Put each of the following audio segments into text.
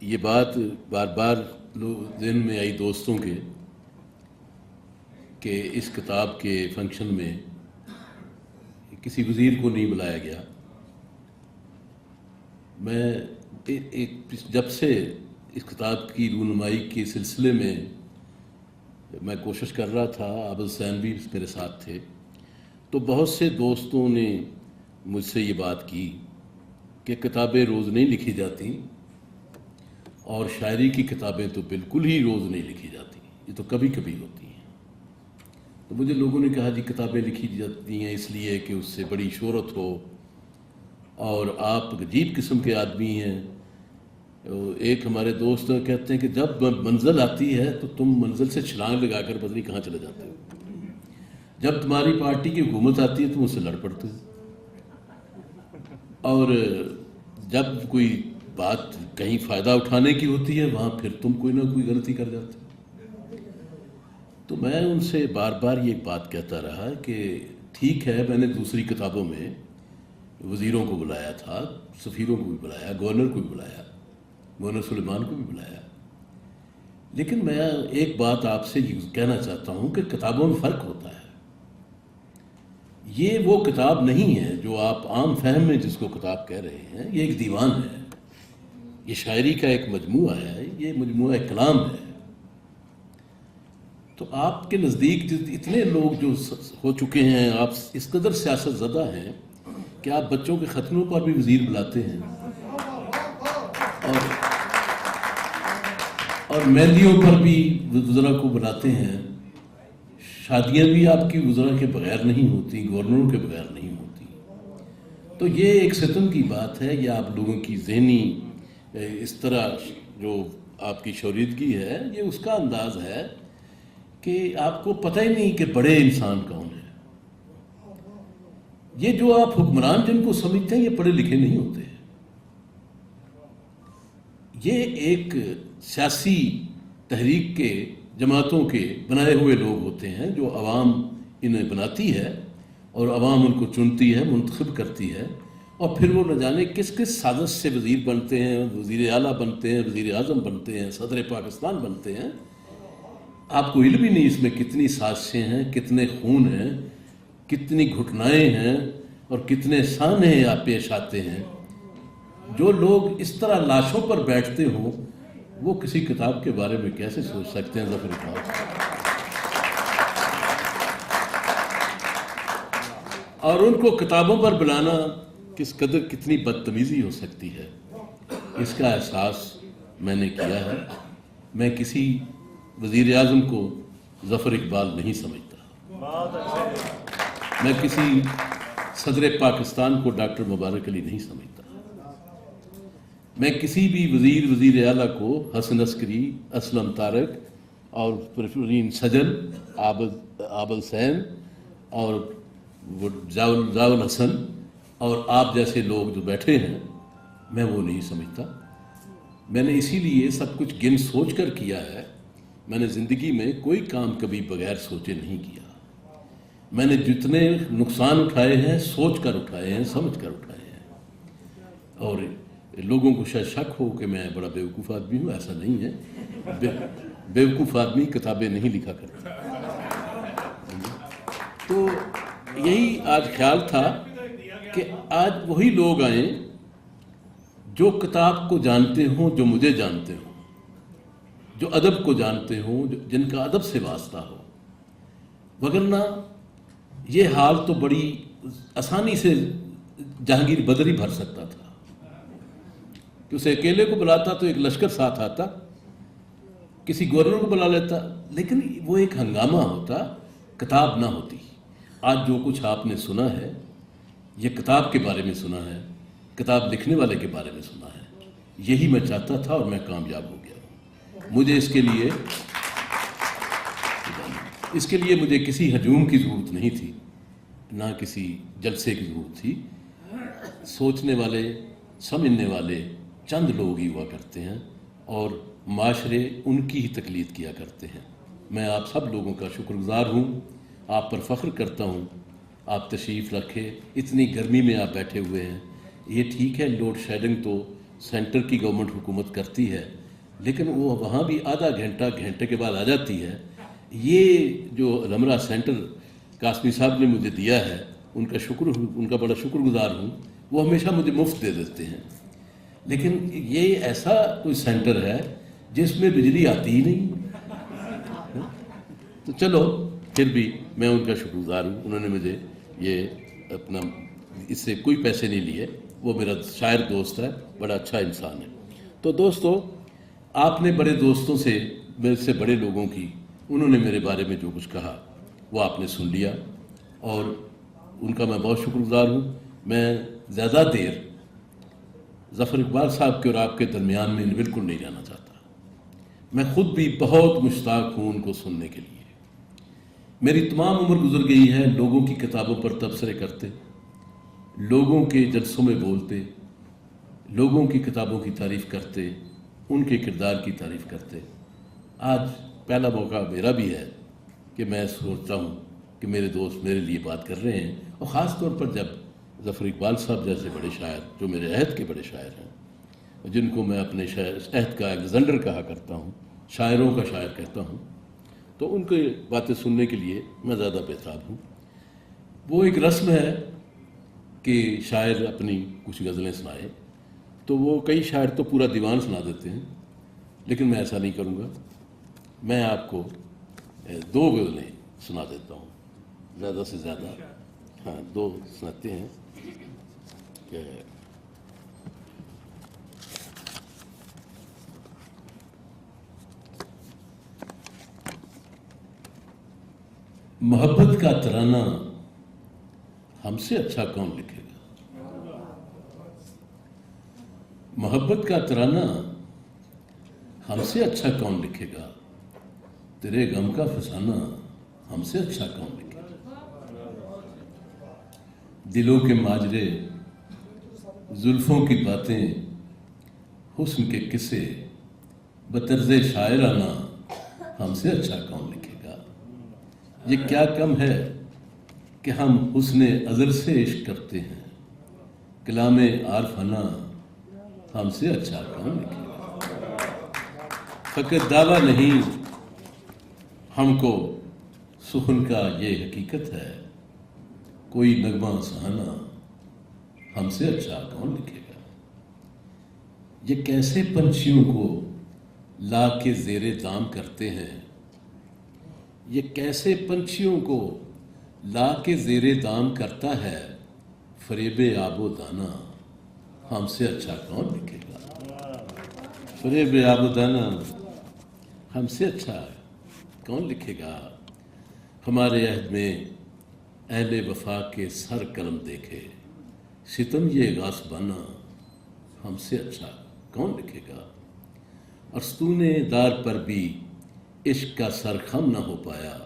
یہ بات بار بار ذہن میں آئی دوستوں کے کہ اس کتاب کے فنکشن میں کسی وزیر کو نہیں بلایا گیا. میں جب سے اس کتاب کی رونمائی کے سلسلے میں کوشش کر رہا تھا، عابد حسین بھی میرے ساتھ تھے، تو بہت سے دوستوں نے مجھ سے یہ بات کی کہ کتابیں روز نہیں لکھی جاتی، اور شاعری کی کتابیں تو بالکل ہی روز نہیں لکھی جاتی، یہ تو کبھی کبھی ہوتی ہیں. تو مجھے لوگوں نے کہا جی کتابیں لکھی جاتی ہیں اس لیے کہ اس سے بڑی شہرت ہو، اور آپ عجیب قسم کے آدمی ہیں. ایک ہمارے دوست کہتے ہیں کہ جب منزل آتی ہے تو تم منزل سے چھلانگ لگا کر پتہ نہیں کہاں چلے جاتے ہو، جب تمہاری پارٹی کی حکومت آتی ہے تم اس سے لڑ پڑتے ہو، اور جب کوئی بات کہیں فائدہ اٹھانے کی ہوتی ہے وہاں پھر تم کوئی نہ کوئی غلطی کر جاتے ہو. تو میں ان سے بار بار یہ بات کہتا رہا کہ ٹھیک ہے، میں نے دوسری کتابوں میں وزیروں کو بلایا تھا، سفیروں کو بھی بلایا، گورنر کو بھی بلایا، گورنر سلیمان کو بھی بلایا، لیکن میں ایک بات آپ سے یہ کہنا چاہتا ہوں کہ کتابوں میں فرق ہوتا ہے. یہ وہ کتاب نہیں ہے جو آپ عام فہم میں جس کو کتاب کہہ رہے ہیں، یہ ایک دیوان ہے، یہ شاعری کا ایک مجموعہ ہے، یہ مجموعہ کلام ہے. تو آپ کے نزدیک اتنے لوگ جو ہو چکے ہیں، آپ اس قدر سیاست زدہ ہیں کہ آپ بچوں کے ختنوں پر بھی وزیر بلاتے ہیں، اور مہندیوں پر بھی وزراء کو بلاتے ہیں. شادیاں بھی آپ کی وزراء کے بغیر نہیں ہوتی، گورنروں کے بغیر نہیں ہوتی. تو یہ ایک ستم کی بات ہے، یہ آپ لوگوں کی ذہنی اس طرح جو آپ کی شوریدگی ہے، یہ اس کا انداز ہے کہ آپ کو پتہ ہی نہیں کہ بڑے انسان کون ہیں. یہ جو آپ حکمران جن کو سمجھتے ہیں یہ پڑھے لکھے نہیں ہوتے. یہ ایک سیاسی تحریک کے، جماعتوں کے بنائے ہوئے لوگ ہوتے ہیں جو عوام انہیں بناتی ہے، اور عوام ان کو چنتی ہے، منتخب کرتی ہے، اور پھر وہ نہ جانے کس کس سازش سے وزیر بنتے ہیں، وزیر اعلیٰ بنتے ہیں، وزیر اعظم بنتے ہیں، صدر پاکستان بنتے ہیں. آپ کو علم ہی نہیں اس میں کتنی سازشیں ہیں، کتنے خون ہیں، کتنی گھٹنائیں ہیں، اور کتنے سانحے آپ پیش آتے ہیں. جو لوگ اس طرح لاشوں پر بیٹھتے ہوں وہ کسی کتاب کے بارے میں کیسے سوچ سکتے ہیں ظفر اقبال؟ اور ان کو کتابوں پر بلانا کس قدر کتنی بدتمیزی ہو سکتی ہے، اس کا احساس میں نے کیا ہے. میں کسی وزیر اعظم کو ظفر اقبال نہیں سمجھتا، میں کسی صدر پاکستان کو ڈاکٹر مبارک علی نہیں سمجھتا، میں کسی بھی وزیر اعلیٰ کو حسن عسکری، اسلم طارق اور پرفرین سجن، عابد حسین اور ضیاء الحسن اور آپ جیسے لوگ جو بیٹھے ہیں، میں وہ نہیں سمجھتا. میں نے اسی لیے سب کچھ گن سوچ کر کیا ہے. میں نے زندگی میں کوئی کام کبھی بغیر سوچے نہیں کیا. میں نے جتنے نقصان اٹھائے ہیں سوچ کر اٹھائے ہیں، سمجھ کر اٹھائے ہیں. اور لوگوں کو شاید شک ہو کہ میں بڑا بیوقوف آدمی ہوں، ایسا نہیں ہے. بیوقوف آدمی کتابیں نہیں لکھا کرتا. تو یہی آج خیال تھا کہ آج وہی لوگ آئیں جو کتاب کو جانتے ہوں، جو مجھے جانتے ہوں، جو ادب کو جانتے ہوں، جن کا ادب سے واسطہ ہو. وگرنہ یہ حال تو بڑی آسانی سے جہانگیر بدری بھر سکتا تھا کہ اسے اکیلے کو بلاتا تو ایک لشکر ساتھ آتا، کسی گورنر کو بلا لیتا، لیکن وہ ایک ہنگامہ ہوتا، کتاب نہ ہوتی. آج جو کچھ آپ نے سنا ہے یہ کتاب کے بارے میں سنا ہے، کتاب لکھنے والے کے بارے میں سنا ہے. یہی میں چاہتا تھا اور میں کامیاب ہو گیا. مجھے اس کے لیے مجھے کسی ہجوم کی ضرورت نہیں تھی، نہ کسی جلسے کی ضرورت تھی. سوچنے والے، سمجھنے والے چند لوگ ہی ہوا کرتے ہیں، اور معاشرے ان کی ہی تقلید کیا کرتے ہیں. میں آپ سب لوگوں کا شکر گزار ہوں، آپ پر فخر کرتا ہوں. آپ تشریف رکھے، اتنی گرمی میں آپ بیٹھے ہوئے ہیں. یہ ٹھیک ہے، لوڈ شیڈنگ تو سینٹر کی گورنمنٹ حکومت کرتی ہے، لیکن وہ وہاں بھی آدھا گھنٹہ گھنٹے کے بعد آ جاتی ہے۔ یہ جو الحمرا سینٹر قاسمی صاحب نے مجھے دیا ہے، ان کا بڑا شکر گزار ہوں۔ وہ ہمیشہ مجھے مفت دے دیتے ہیں، لیکن یہ ایسا کوئی سینٹر ہے جس میں بجلی آتی ہی نہیں۔ تو چلو پھر بھی میں ان کا شکر گزار ہوں، انہوں نے مجھے یہ اپنا اس سے کوئی پیسے نہیں لیے۔ وہ میرا شاعر دوست ہے، بڑا اچھا انسان ہے۔ تو دوستو، آپ نے بڑے دوستوں سے، میرے سے بڑے لوگوں کی، انہوں نے میرے بارے میں جو کچھ کہا وہ آپ نے سن لیا، اور ان کا میں بہت شکر گزار ہوں۔ میں زیادہ دیر ظفر اقبال صاحب کے اور آپ کے درمیان میں بالکل نہیں رہنا چاہتا۔ میں خود بھی بہت مشتاق ہوں ان کو سننے کے لیے۔ میری تمام عمر گزر گئی ہے لوگوں کی کتابوں پر تبصرے کرتے، لوگوں کے جلسوں میں بولتے، لوگوں کی کتابوں کی تعریف کرتے، ان کے کردار کی تعریف کرتے۔ آج پہلا موقع میرا بھی ہے کہ میں سوچتا ہوں کہ میرے دوست میرے لیے بات کر رہے ہیں، اور خاص طور پر جب ظفر اقبال صاحب جیسے بڑے شاعر، جو میرے عہد کے بڑے شاعر ہیں، جن کو میں اپنے عہد کا الیگزینڈر کہا کرتا ہوں، شاعروں کا شاعر کہتا ہوں، تو ان کی باتیں سننے کے لیے میں زیادہ بےتاب ہوں۔ وہ ایک رسم ہے کہ شاعر اپنی کچھ غزلیں سنائے، تو وہ کئی شاعر تو پورا دیوان سنا دیتے ہیں، لیکن میں ایسا نہیں کروں گا۔ میں آپ کو 2 غزلیں سنا دیتا ہوں، زیادہ سے زیادہ، ہاں 2 سناتے ہیں کہ محبت کا ترانہ ہم سے اچھا کون لکھے گا، محبت کا ترانہ ہم سے اچھا کون لکھے گا، تیرے غم کا فسانہ ہم سے اچھا کون لکھے گا، دلوں کے ماجرے، زلفوں کی باتیں، حسن کے قصے، بطرز شاعرانہ ہم سے اچھا کون لکھے گا، یہ کیا کم ہے کہ ہم حسن ازل سے عشق کرتے ہیں، کلام عارفانہ ہم سے اچھا کون لکھے گا، فقط دعویٰ نہیں ہم کو سخن کا یہ حقیقت ہے، کوئی نغمہ سہانا ہم سے اچھا کون لکھے گا، یہ کیسے پنچھیوں کو لا کے زیر دام کرتے ہیں، یہ کیسے پنچھیوں کو لا کے زیر دام کرتا ہے، فریب آب و دانہ ہم سے اچھا کون لکھے گا، فریب آب و دانہ ہم سے اچھا کون لکھے گا، ہمارے عہد میں اہل وفا کے سر قلم دیکھے، ستم یہ غاصبانہ ہم سے اچھا کون لکھے گا، اور ستون دار پر بھی عشق کا سر خم نہ ہو پایا،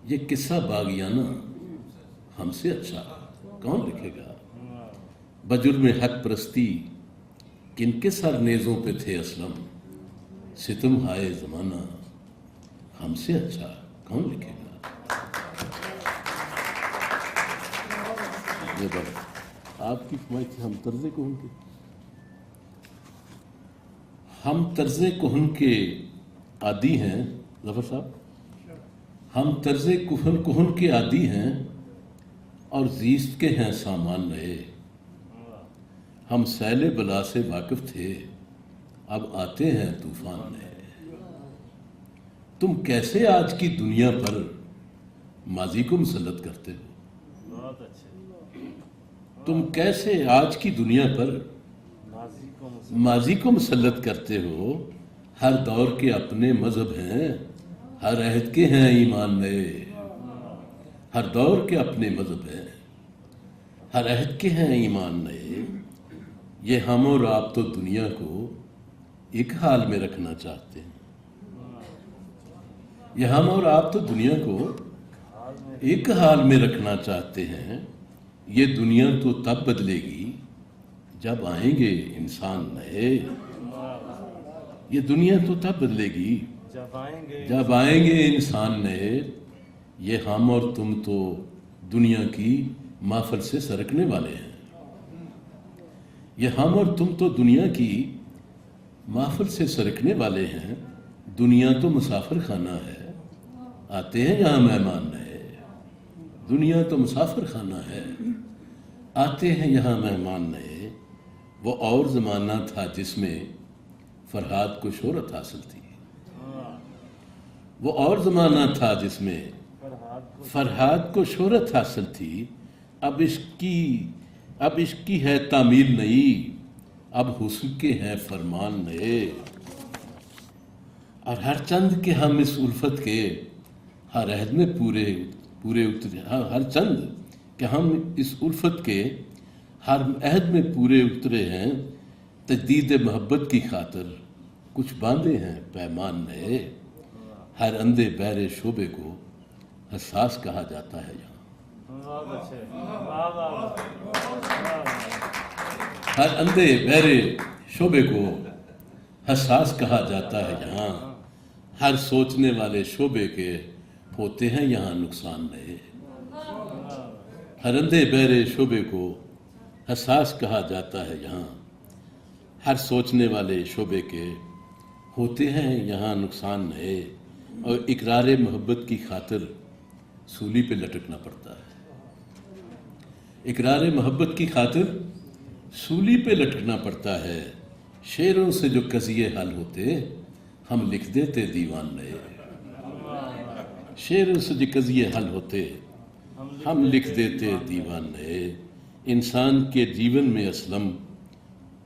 یہ قصہ باغیانہ ہم سے اچھا کون لکھے گا، بجرم حق پرستی کن کے سر نیزوں پہ تھے اسلم، ستم ہائے زمانہ ہم سے اچھا کون لکھے گا۔ یہ بات آپ کی فرمائش، ہم طرز کہن کے، ہم طرز کہن کے عادی ہیں ظفر صاحب، ہم طرز کہن کے عادی ہیں، اور زیست کے ہیں سامان نئے، ہم سیل بلا سے واقف تھے، اب آتے ہیں طوفان نئے، تم کیسے آج کی دنیا پر ماضی کو مسلط کرتے ہو، تم کیسے آج کی دنیا پر ماضی کو مسلط کرتے ہو، ہر دور کے اپنے مذہب ہیں، ہر عہد کے ہیں ایمان نئے، ہر دور کے اپنے مذہب ہیں، ہر عہد کے ہیں ایمان نئے، یہ ہم اور آپ تو دنیا کو ایک حال میں رکھنا چاہتے ہیں، یہ ہم اور آپ تو دنیا کو ایک حال میں رکھنا چاہتے ہیں، یہ دنیا تو تب بدلے گی جب آئیں گے انسان نئے، یہ دنیا تو تب بدلے گی جب آئیں گے انسان نئے، یہ ہم اور تم تو دنیا کی محفل سے سرکنے والے ہیں، یہ ہم اور تم تو دنیا کی محفل سے سرکنے والے ہیں، دنیا تو مسافر خانہ ہے، آتے ہیں یہاں مہمان نئے، دنیا تو مسافر خانہ ہے، آتے ہیں یہاں مہمان نئے۔ وہ اور زمانہ تھا جس میں فرہاد کو شہرت حاصل تھی، وہ اور زمانہ تھا جس میں فرہاد کو شہرت حاصل تھی، اب عشق کی ہے تعمیل نئی، اب حسن کے ہیں فرمان نئے۔ اور ہر چند کے ہم اس الفت کے ہر عہد میں پورے اترے، ہر چند کہ ہم اس الفت کے ہر عہد میں پورے اترے ہیں، تجدید محبت کی خاطر کچھ باندھے ہیں پیمان نئے۔ ہر اندھے بہرے شعبے کو حساس کہا جاتا ہے یہاں، ہر اندھے بہرے شعبے کو حساس کہا جاتا ہے یہاں، ہر سوچنے والے شعبے کے ہوتے ہیں یہاں نقصان نئے۔ ہر اندھے بہرے شعبے کو حساس کہا جاتا ہے یہاں، ہر سوچنے والے شعبے کے ہوتے ہیں یہاں نقصان نئے۔ اور اقرار محبت کی خاطر سولی پہ لٹکنا پڑتا ہے، اقرار محبت کی خاطر سولی پہ لٹکنا پڑتا ہے۔ شعروں سے جو قضیے حل ہوتے ہم لکھ دیتے دیوان نئے، شعروں سے جو قضیے حل ہوتے ہم لکھ دیتے دیوان نئے۔ انسان کے جیون میں اسلم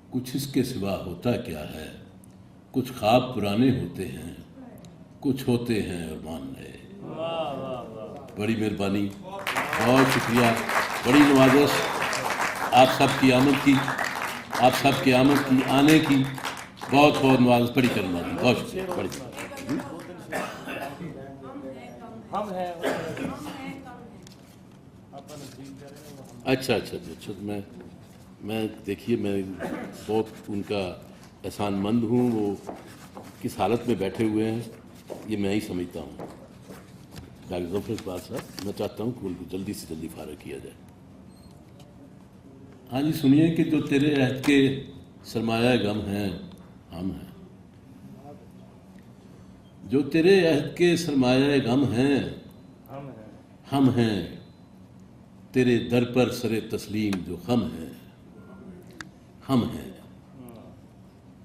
کچھ اس کے سوا ہوتا کیا ہے، کچھ خواب پرانے ہوتے ہیں، کچھ ہوتے ہیں ارمان نئے۔ بڑی مہربانی، بہت شکریہ، بڑی نوازش آپ سب کی آمد کی، آپ سب کی آمد کی، آنے کی بہت بہت نوازش، بڑی کرمانی، بہت شکریہ، بڑی اچھا میں دیکھیے میں بہت ان کا احسان مند ہوں، وہ کس حالت میں بیٹھے ہوئے ہیں یہ میں ہی سمجھتا ہوں۔ ڈاکٹر ظفر اقبال صاحب، میں چاہتا ہوں کہ ان کو جلدی سے جلدی فارغ کیا جائے۔ ہاں جی، سنیے کہ جو تیرے عہد کے سرمایہ غم ہیں ہم ہیں، جو تیرے عہد کے سرمایہ غم ہیں ہم ہیں، تیرے در پر سر تسلیم جو خم ہیں ہم ہیں۔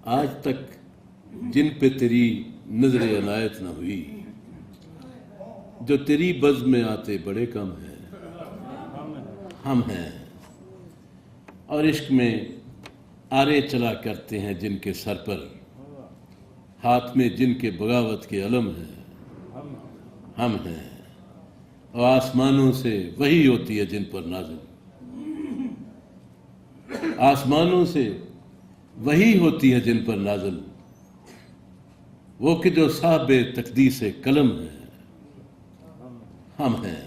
آج تک جن پہ تیری نظر عنایت نہ ہوئی، جو تیری بزم میں آتے بڑے کم ہیں ہم ہیں۔ اور عشق میں آرے چلا کرتے ہیں جن کے سر پر، ہاتھ میں جن کے بغاوت کے علم ہیں ہم ہیں۔ اور آسمانوں سے وہی ہوتی ہے جن پر نازل، آسمانوں سے وہی ہوتی ہے جن پر نازل، وہ کہ جو صاحب تقدیس قلم ہیں ہم ہیں۔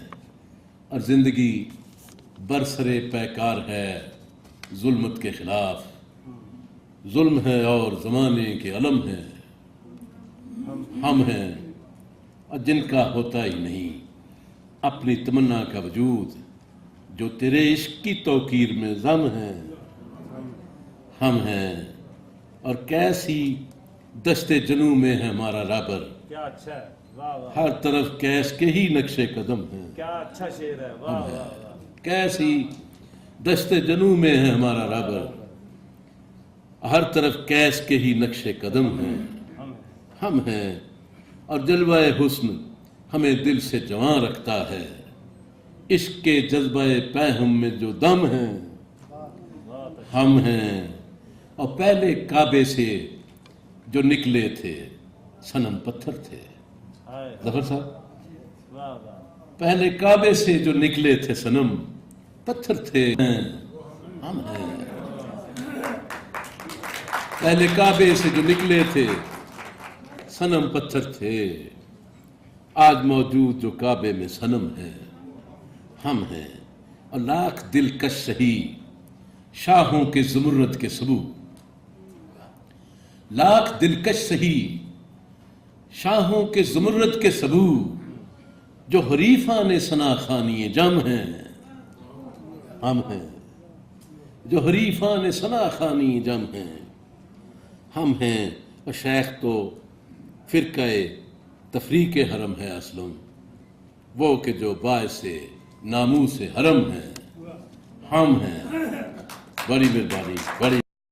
اور زندگی برسرے پیکار ہے ظلمت کے خلاف، ظلم ہے اور زمانے کے علم ہیں ہم ہیں۔ اور جن کا ہوتا ہی نہیں اپنی تمنا کا وجود، جو تیرے عشق کی توقیر میں ضم ہیں ہم ہیں۔ اور کیسی دشت جنوں میں ہے ہمارا رابر، کیا اچھا ہے، واہ واہ، ہر طرف کیس کے ہی نقش قدم ہیں کیا اچھا شعر ہے، واہ واہ واہ۔ کیسی دشت جنوں میں ہے ہمارا رابر، ہر طرف کیس کے ہی نقش قدم ہیں ہم ہیں۔ اور جلوہ حسن ہمیں دل سے جواں رکھتا ہے، عشق کے جذبہ پیہم میں جو دم ہیں ہم ہیں۔ اور پہلے کعبے سے جو نکلے تھے صنم پتھر تھے، ظفر صاحب، واہ واہ، پہلے کعبے سے جو نکلے تھے صنم پتھر تھے ہم ہیں۔ پہلے کعبے سے جو نکلے تھے صنم پتھر تھے، آج موجود جو کعبے میں صنم ہیں ہم ہیں۔ اور لاکھ دلکش سہی شاہوں کے زمرد کے سبو، لاکھ دلکش سہی شاہوں کے زمرد کے سبو، جو حریفان ثنا خوانی جم ہیں ہم ہیں۔ جو حریفان ثنا خوانی جم ہیں، ہم ہیں اور شیخ تو فرقہ تفریق حرم ہے اصلاً، وہ کہ جو باعث ناموس حرم ہیں، ہم ہیں۔ بڑی مہربانی، بڑی